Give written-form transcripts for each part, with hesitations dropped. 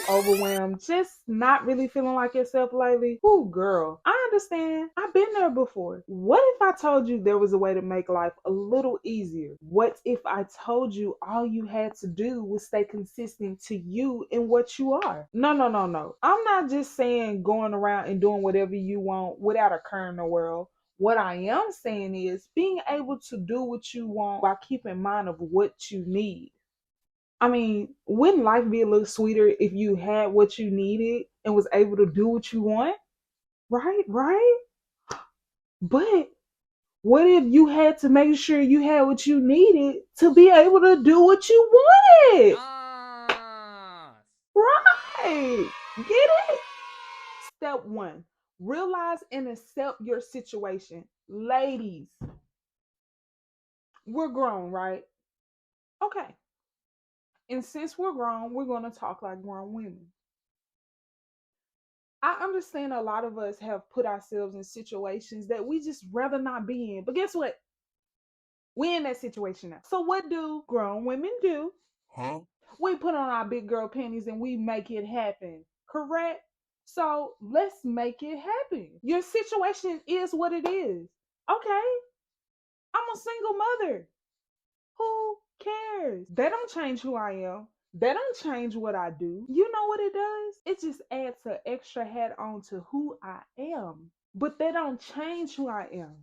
overwhelmed, just not really feeling like yourself lately? Ooh, girl, I understand. I've been there before. What if I told you there was a way to make life a little easier? What if I told you all you had to do was stay consistent to you and what you are? No, no, no, no. I'm not just saying going around and doing whatever you want without a care in the world. What I am saying is being able to do what you want while keeping in mind of what you need. I mean, wouldn't life be a little sweeter if you had what you needed and was able to do what you want? Right, right. But what if you had to make sure you had what you needed to be able to do what you wanted? Ah. Right. Get it? Step one, realize and accept your situation. Ladies, we're grown, right? Okay. And since we're grown, we're going to talk like grown women. I understand a lot of us have put ourselves in situations that we just rather not be in. But guess what? We're in that situation now. So what do grown women do? Huh? We put on our big girl panties and we make it happen. Correct? So let's make it happen. Your situation is what it is. Okay, I'm a single mother. Who cares? They don't change who I am. They don't change what I do. You know what it does? It just adds an extra hat on to who I am. But they don't change who I am.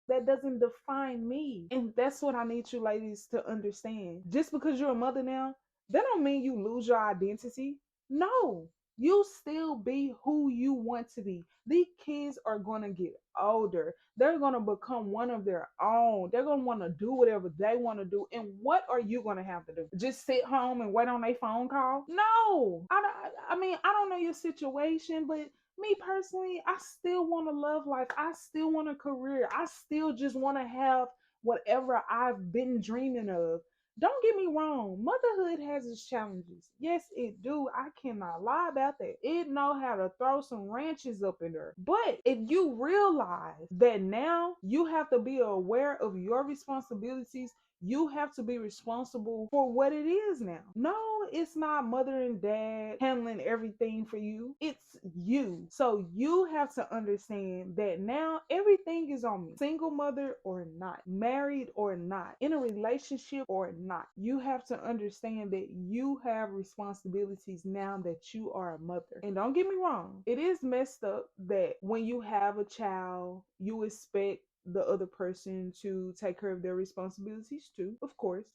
That doesn't define me. And that's what I need you ladies to understand. Just because you're a mother now, that don't mean you lose your identity. No. You still be who you want to be. These kids are going to get older. They're going to become one of their own. They're going to want to do whatever they want to do. And what are you going to have to do? Just sit home and wait on a phone call? No. I mean, I don't know your situation, but me personally, I still want to love life. I still want a career. I still just want to have whatever I've been dreaming of. Don't get me wrong, motherhood has its challenges. Yes, it do. I cannot lie about that. It know how to throw some wrenches up in there. But if you realize that now you have to be aware of your responsibilities, you have to be responsible for what it is now. No, it's not mother and dad handling everything for you. It's you. So you have to understand that now everything is on me. Single mother or not, married or not, in a relationship or not. You have to understand that you have responsibilities now that you are a mother. And don't get me wrong, it is messed up that when you have a child, you expect the other person to take care of their responsibilities too, of course.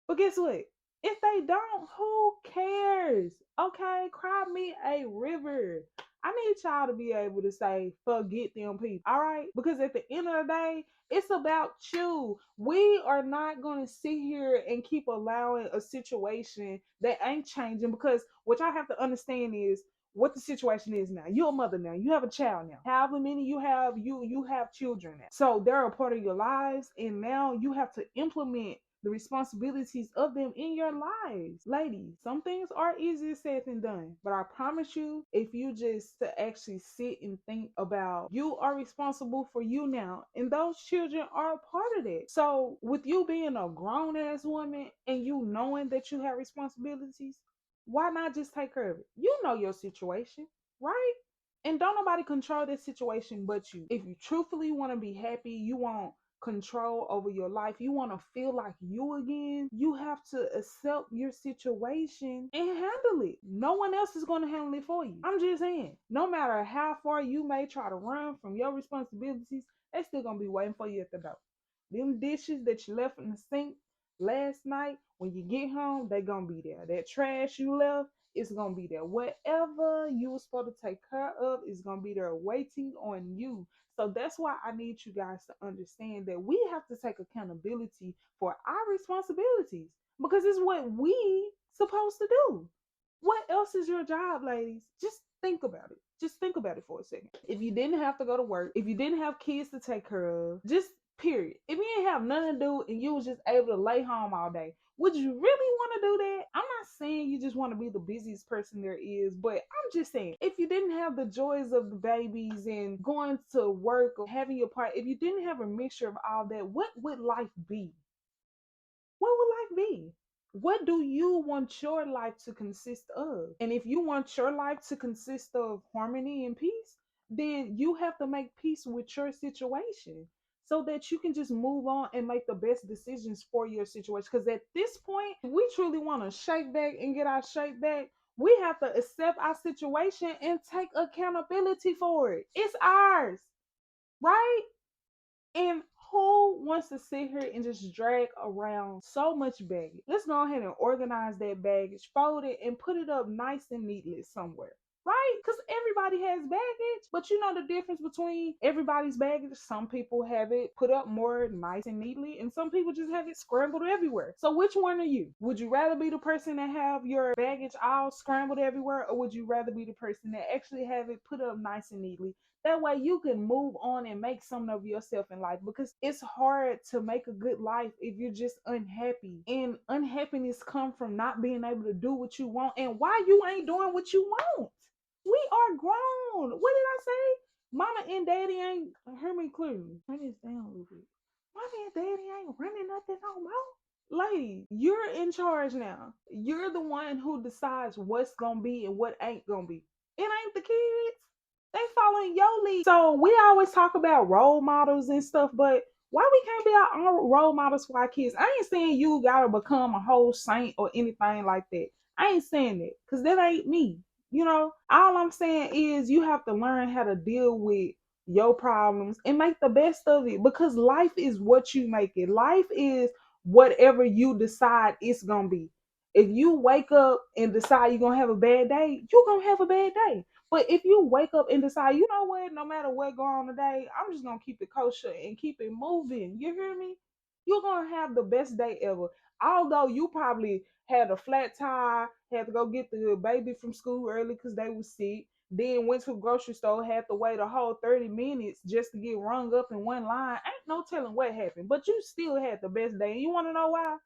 But guess what? If they don't, who cares? Okay, cry me a river. I need y'all to be able to say, forget them people. All right? Because at the end of the day, it's about you. We are not going to sit here and keep allowing a situation that ain't changing because what y'all have to understand is what the situation is now. You're a mother now. You have a child now. However many you have, you have children now. So they're a part of your lives, and now you have to implement the responsibilities of them in your lives. Ladies, some things are easier said than done, but I promise you, if you just to actually sit and think about you are responsible for you now, and those children are a part of that. So, with you being a grown ass woman and you knowing that you have responsibilities, why not just take care of it? You know your situation, right? And don't nobody control this situation but you. If you truthfully want to be happy, you want control over your life, you want to feel like you again, you have to accept your situation and handle it. No one else is going to handle it for you. I'm just saying, no matter how far you may try to run from your responsibilities, they still going to be waiting for you at the door. Them dishes that you left in the sink last night, when you get home, they going to be there. That trash you left, it's gonna be there. Whatever you were supposed to take care of is gonna be there waiting on you. So that's why I need you guys to understand that we have to take accountability for our responsibilities because it's what we supposed to do. What else is your job, ladies? Just think about it. Just think about it for a second. If you didn't have to go to work, if you didn't have kids to take care of, just period. If you didn't have nothing to do and you was just able to lay home all day, would you really want to do that? I'm not saying you just want to be the busiest person there is, but I'm just saying if you didn't have the joys of the babies and going to work or having your part, if you didn't have a mixture of all that, what would life be? What would life be? What do you want your life to consist of? And if you want your life to consist of harmony and peace, then you have to make peace with your situation so that you can just move on and make the best decisions for your situation. Because at this point, if we truly want to shake back and get our shape back, we have to accept our situation and take accountability for it. It's ours, right? And who wants to sit here and just drag around so much baggage? Let's go ahead and organize that baggage, fold it, and put it up nice and neatly somewhere. Right? Because everybody has baggage. But you know the difference between everybody's baggage? Some people have it put up more nice and neatly, and some people just have it scrambled everywhere. So which one are you? Would you rather be the person that have your baggage all scrambled everywhere, or would you rather be the person that actually have it put up nice and neatly? That way you can move on and make something of yourself in life, because it's hard to make a good life if you're just unhappy. And unhappiness come from not being able to do what you want. And why you ain't doing what you want? We are grown. What did I say? Mama and daddy ain't, hear me clearly. Turn this down a little bit. Mama and daddy ain't running nothing no more. Lady, you're in charge now. You're the one who decides what's gonna be and what ain't gonna be. It ain't the kids. They following your lead. So we always talk about role models and stuff, but why we can't be our own role models for our kids? I ain't saying you gotta become a whole saint or anything like that. I ain't saying that, because that ain't me. All I'm saying is you have to learn how to deal with your problems and make the best of it, because life is what you make it. Life is whatever you decide it's gonna be. If you wake up and decide you're gonna have a bad day, you're gonna have a bad day. But if you wake up and decide, you know what, no matter what go on today, I'm just gonna keep it kosher and keep it moving. You hear me? You're gonna have the best day ever. Although you probably had a flat tire, had to go get the baby from school early because they was sick, then went to a grocery store, had to wait a whole 30 minutes just to get rung up in one line. Ain't no telling what happened, but you still had the best day. And you want to know why?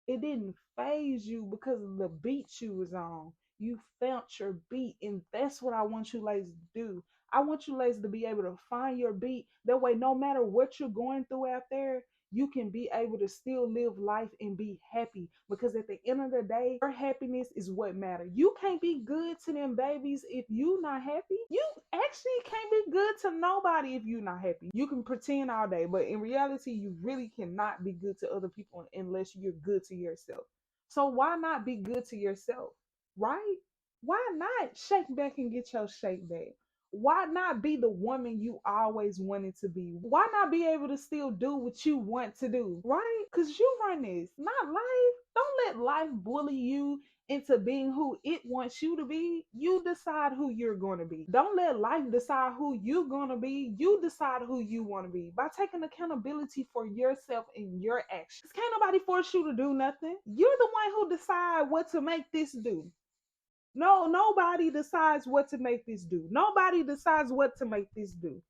It didn't phase you because of the beat you was on. You felt your beat, and that's what I want you ladies to do. I want you ladies to be able to find your beat. That way, no matter what you're going through out there, you can be able to still live life and be happy. Because at the end of the day, your happiness is what matters. You can't be good to them babies if you not happy. You actually can't be good to nobody if you're not happy. You can pretend all day, but in reality, you really cannot be good to other people unless you're good to yourself. So why not be good to yourself? Right? Why not shake back and get your shake back? Why not be the woman you always wanted to be? Why not be able to still do what you want to do? Right? Because you run this, not life. Don't let life bully you into being who it wants you to be. You decide who you're going to be. Don't let life decide who you're going to be. You decide who you want to be by taking accountability for yourself and your actions. Can't nobody force you to do nothing. You're the one who decide what to make this do. No, nobody decides what to make this do. Nobody decides what to make this do.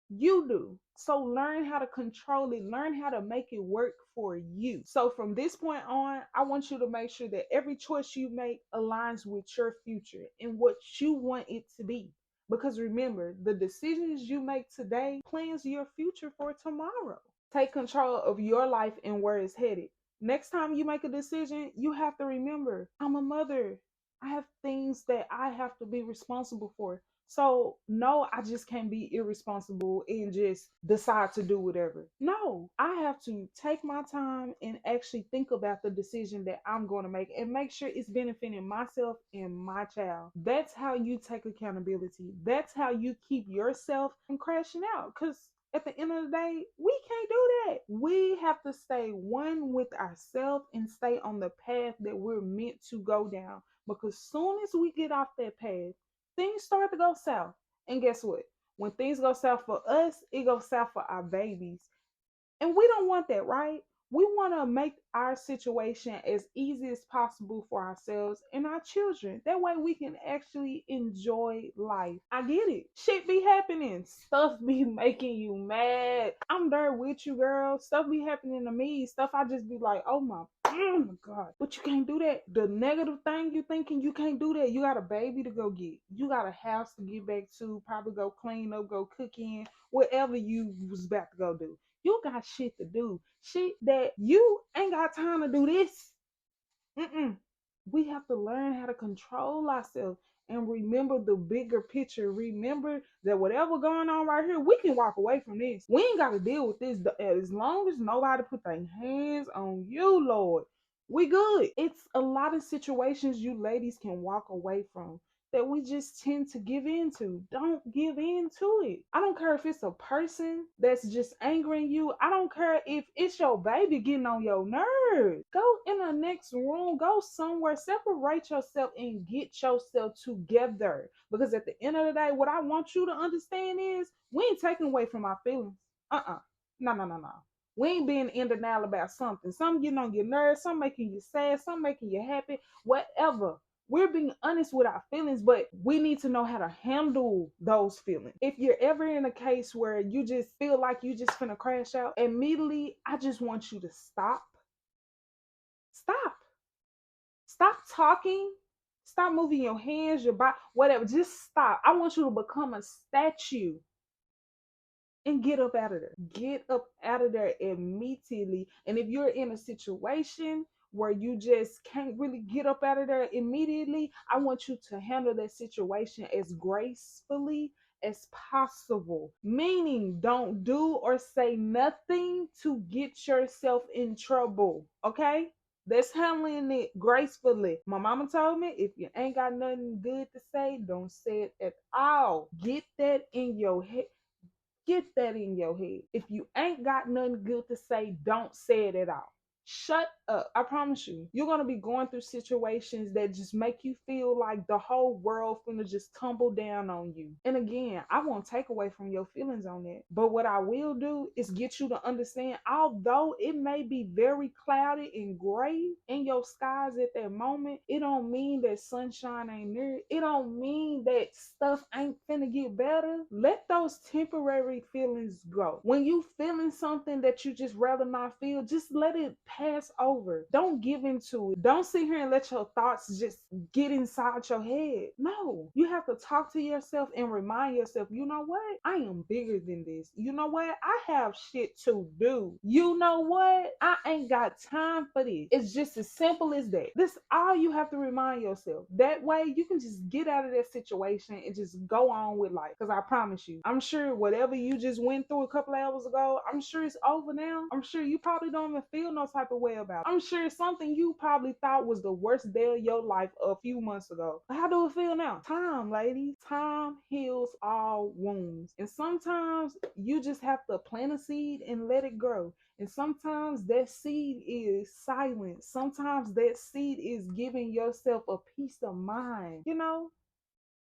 You do. So learn how to control it, learn how to make it work for you. So from this point on, I want you to make sure that every choice you make aligns with your future and what you want it to be. Because remember, the decisions you make today plans your future for tomorrow. Take control of your life and where it's headed. Next time you make a decision, you have to remember, I'm a mother. I have things that I have to be responsible for. So, no, I just can't be irresponsible and just decide to do whatever. No, I have to take my time and actually think about the decision that I'm going to make and make sure it's benefiting myself and my child. That's how you take accountability. That's how you keep yourself from crashing out. Because at the end of the day, we can't do that. We have to stay one with ourselves and stay on the path that we're meant to go down. Because soon as we get off that path, things start to go south. And guess what? When things go south for us, it goes south for our babies. And we don't want that, right? We want to make our situation as easy as possible for ourselves and our children. That way we can actually enjoy life. I get it. Shit be happening. Stuff be making you mad. I'm there with you, girl. Stuff be happening to me. Stuff I just be like, oh my God. But you can't do that. The negative thing you thinking you can't do that. You got a baby to go get. You got a house to get back to. Probably go clean up, go cook in, whatever you was about to go do. You got shit to do. Shit that you ain't got time to do this. Mm-mm. We have to learn how to control ourselves and remember the bigger picture. Remember that whatever going on right here, we can walk away from this. We ain't got to deal with this as long as nobody put their hands on you, Lord. We good. It's a lot of situations you ladies can walk away from that we just tend to give into. Don't give in to it. I don't care if it's a person that's just angering you. I don't care if it's your baby getting on your nerves. Go in the next room, go somewhere, separate yourself and get yourself together. Because at the end of the day, what I want you to understand is we ain't taking away from our feelings. Uh-uh. No, no, no, no. We ain't being in denial about something. Some getting on your nerves, some making you sad, some making you happy, whatever. We're being honest with our feelings, but we need to know how to handle those feelings. If you're ever in a case where you just feel like you just finna crash out, immediately I just want you to stop. Stop. Stop talking. Stop moving your hands, your body, whatever. Just stop. I want you to become a statue and get up out of there. Get up out of there immediately. And if you're in a situation where you just can't really get up out of there immediately, I want you to handle that situation as gracefully as possible. Meaning, don't do or say nothing to get yourself in trouble. Okay? That's handling it gracefully. My mama told me if you ain't got nothing good to say, don't say it at all. Get that in your head. Get that in your head. If you ain't got nothing good to say, don't say it at all. Shut up. I promise you. You're going to be going through situations that just make you feel like the whole world finna just tumble down on you. And again, I won't take away from your feelings on that. But what I will do is get you to understand, although it may be very cloudy and gray in your skies at that moment, it don't mean that sunshine ain't near. It don't mean that stuff ain't finna get better. Let those temporary feelings go. When you feeling something that you just rather not feel, just let it pass over. Don't give into it. Don't sit here and let your thoughts just get inside your head. No, you have to talk to yourself and remind yourself, you know what? I am bigger than this. You know what? I have shit to do. You know what? I ain't got time for this. It's just as simple as that. This all you have to remind yourself. That way you can just get out of that situation and just go on with life. Because I promise you, I'm sure whatever you just went through a couple hours ago, I'm sure it's over now. I'm sure you probably don't even feel no type of way about it. I'm sure it's something you probably thought was the worst day of your life a few months ago. How do it feel now? Time, ladies. Time heals all wounds. And sometimes you just have to plant a seed and let it grow. And sometimes that seed is silence. Sometimes that seed is giving yourself a peace of mind. You know,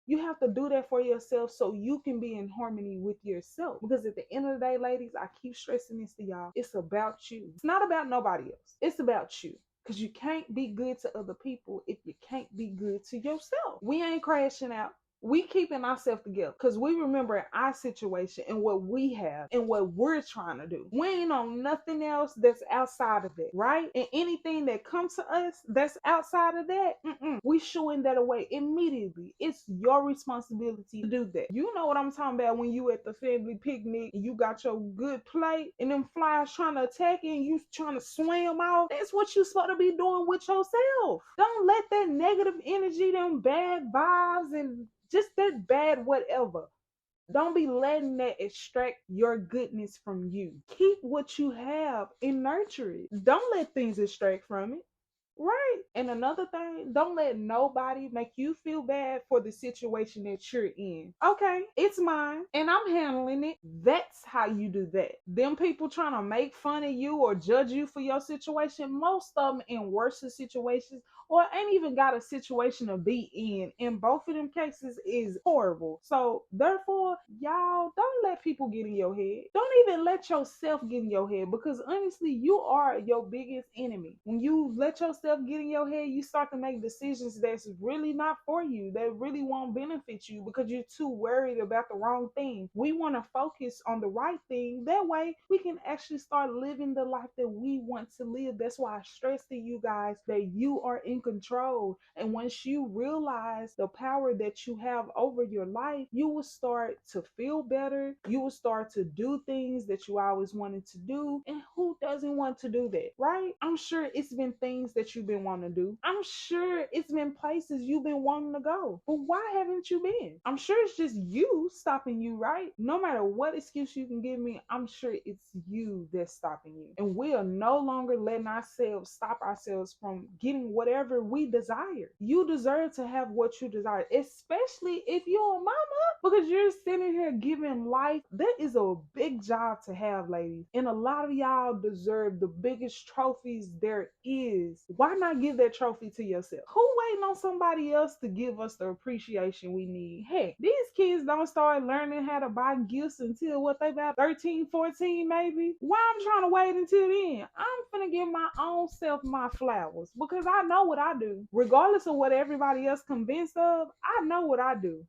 you have to do that for yourself so you can be in harmony with yourself. Because at the end of the day, ladies, I keep stressing this to y'all. It's about you. It's not about nobody else. It's about you. Because you can't be good to other people if you can't be good to yourself. We ain't crashing out. We keeping ourselves together because we remember our situation and what we have and what we're trying to do. We ain't on nothing else that's outside of it, right? And anything that comes to us that's outside of that, we shooing that away immediately. It's your responsibility to do that. You know what I'm talking about when you at the family picnic and you got your good plate and them flies trying to attack you and you trying to swim off. That's what you supposed to be doing with yourself. Don't let that negative energy, them bad vibes and just that bad whatever. Don't be letting that extract your goodness from you. Keep what you have and nurture it. Don't let things extract from it. Right. And another thing, don't let nobody make you feel bad for the situation that you're in. Okay, it's mine and I'm handling it. That's how you do that. Them people trying to make fun of you or judge you for your situation, most of them in worse situations or ain't even got a situation to be in. In both of them cases is horrible. So therefore, y'all don't let people get in your head. Don't even let yourself get in your head because honestly, you are your biggest enemy. When you let yourself get in your head, you start to make decisions that's really not for you, that really won't benefit you because you're too worried about the wrong thing. We want to focus on the right thing. That way, we can actually start living the life that we want to live. That's why I stress to you guys that you are in control. And once you realize the power that you have over your life, you will start to feel better. You will start to do things that you always wanted to do. And who doesn't want to do that, right? I'm sure it's been things that that you've been wanting to do. I'm sure it's been places you've been wanting to go. But why haven't you been? I'm sure it's just you stopping you, right? No matter what excuse you can give me, I'm sure it's you that's stopping you. And we are no longer letting ourselves stop ourselves from getting whatever we desire. You deserve to have what you desire, especially if you're a mama, because you're sitting here giving life. That is a big job to have, ladies. And a lot of y'all deserve the biggest trophies there is. Why not give that trophy to yourself? Who waiting on somebody else to give us the appreciation we need? Heck, these kids don't start learning how to buy gifts until what, they about 13, 14 maybe? Why I'm trying to wait until then? I'm finna give my own self my flowers because I know what I do. Regardless of what everybody else convinced of, I know what I do.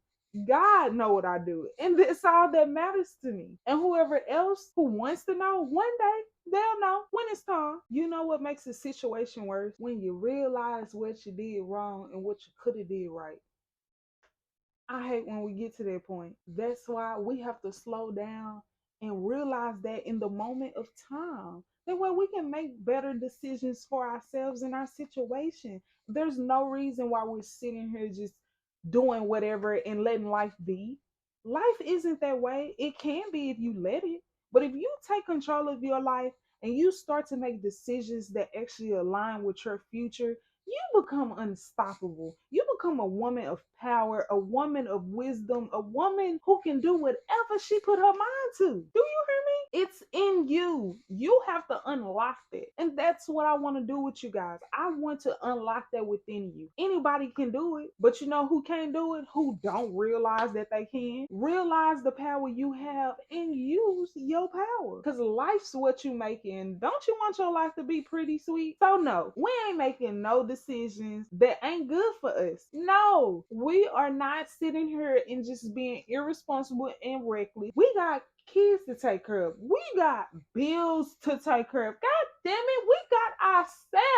God know what I do, and that's all that matters to me. And whoever else who wants to know, one day they'll know when it's time. You know what makes a situation worse? When you realize what you did wrong and what you could have did right. I hate when we get to that point. That's why we have to slow down and realize that in the moment of time. That way we can make better decisions for ourselves in our situation. There's no reason why we're sitting here just doing whatever and letting life be. Life isn't that way. It can be if you let it. But if you take control of your life and you start to make decisions that actually align with your future, you become unstoppable. You become a woman of power, a woman of wisdom, a woman who can do whatever she put her mind to. Do you hear me? It's in you. You have to unlock that. And that's what I want to do with you guys. I want to unlock that within you. Anybody can do it, but you know who can't do it? Who don't realize that they can. Realize the power you have and use your power. Because life's what you making. Don't you want your life to be pretty sweet? So no, we ain't making no decisions that ain't good for us. No, we are not sitting here and just being irresponsible and reckless. We got kids to take care of. We got bills to take care of. God damn it, we got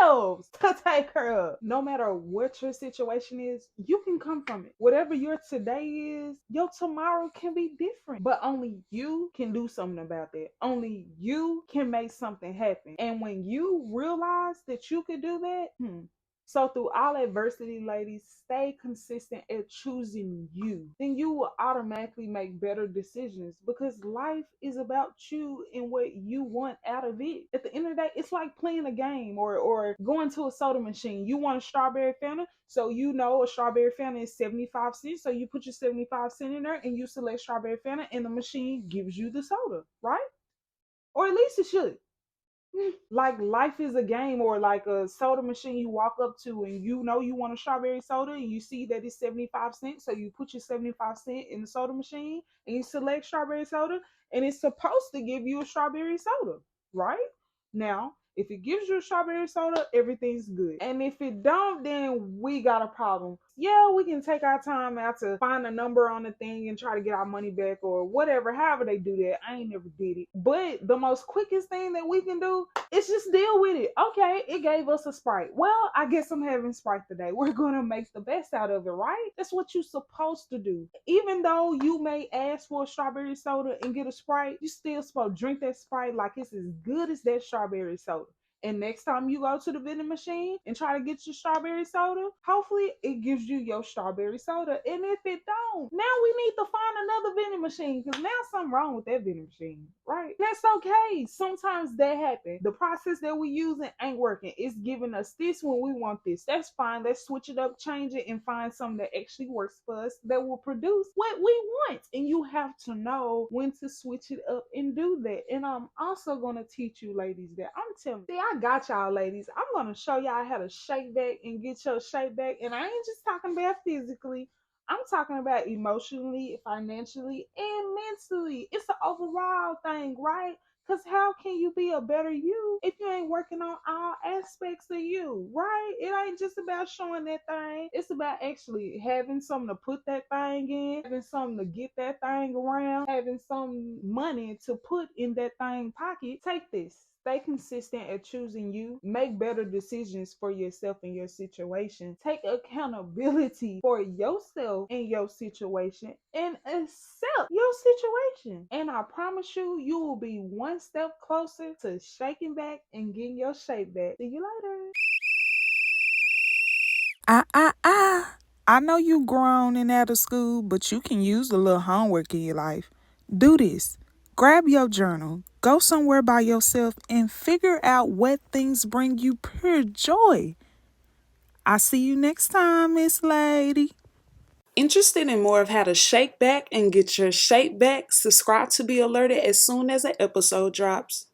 ourselves to take care of. No matter what your situation is, you can come from it. Whatever your today is, your tomorrow can be different. But only you can do something about that. Only you can make something happen. And when you realize that you can do that, so through all adversity, ladies, stay consistent at choosing you. Then you will automatically make better decisions because life is about you and what you want out of it. At the end of the day, it's like playing a game or going to a soda machine. You want a strawberry Fanta, so you know a strawberry Fanta is 75 cents. So you put your 75 cents in there and you select strawberry Fanta and the machine gives you the soda, right? Or at least it should. Like life is a game or like a soda machine you walk up to and you know you want a strawberry soda and you see that it's 75 cents, so you put your 75 cents in the soda machine and you select strawberry soda, and it's supposed to give you a strawberry soda, right? Now if it gives you a strawberry soda, everything's good. And if it don't, then we got a problem. Yeah, we can take our time out to find a number on the thing and try to get our money back or whatever, however they do that. I ain't never did it. But the most quickest thing that we can do is just deal with it. Okay, it gave us a Sprite. Well, I guess I'm having Sprite today. We're going to make the best out of it, right? That's what you're supposed to do. Even though you may ask for a strawberry soda and get a Sprite, you still supposed to drink that Sprite like it's as good as that strawberry soda. And next time you go to the vending machine and try to get your strawberry soda, hopefully it gives you your strawberry soda. And if it don't, now we need to find another vending machine because now something wrong with that vending machine, right? That's okay. Sometimes that happens. The process that we using ain't working. It's giving us this when we want this. That's fine. Let's switch it up, change it, and find something that actually works for us that will produce what we want. And you have to know when to switch it up and do that. And I'm also going to teach you ladies that I'm telling you. See, I got y'all ladies. I'm going to show y'all how to shake back and get your shape back. And I ain't just talking about physically. I'm talking about emotionally, financially, and mentally. It's an overall thing, right? Because how can you be a better you if you ain't working on all aspects of you, right? It ain't just about showing that thing. It's about actually having something to put that thing in, having something to get that thing around, having some money to put in that thing pocket. Take this. Stay consistent at choosing you. Make better decisions for yourself and your situation. Take accountability for yourself and your situation and accept your situation. And I promise you, you will be one step closer to shaking back and getting your shape back. See you later. I know you grown and out of school, but you can use a little homework in your life. Do this. Grab your journal, go somewhere by yourself, and figure out what things bring you pure joy. I see you next time, Miss Lady. Interested in more of how to shake back and get your shape back? Subscribe to be alerted as soon as an episode drops.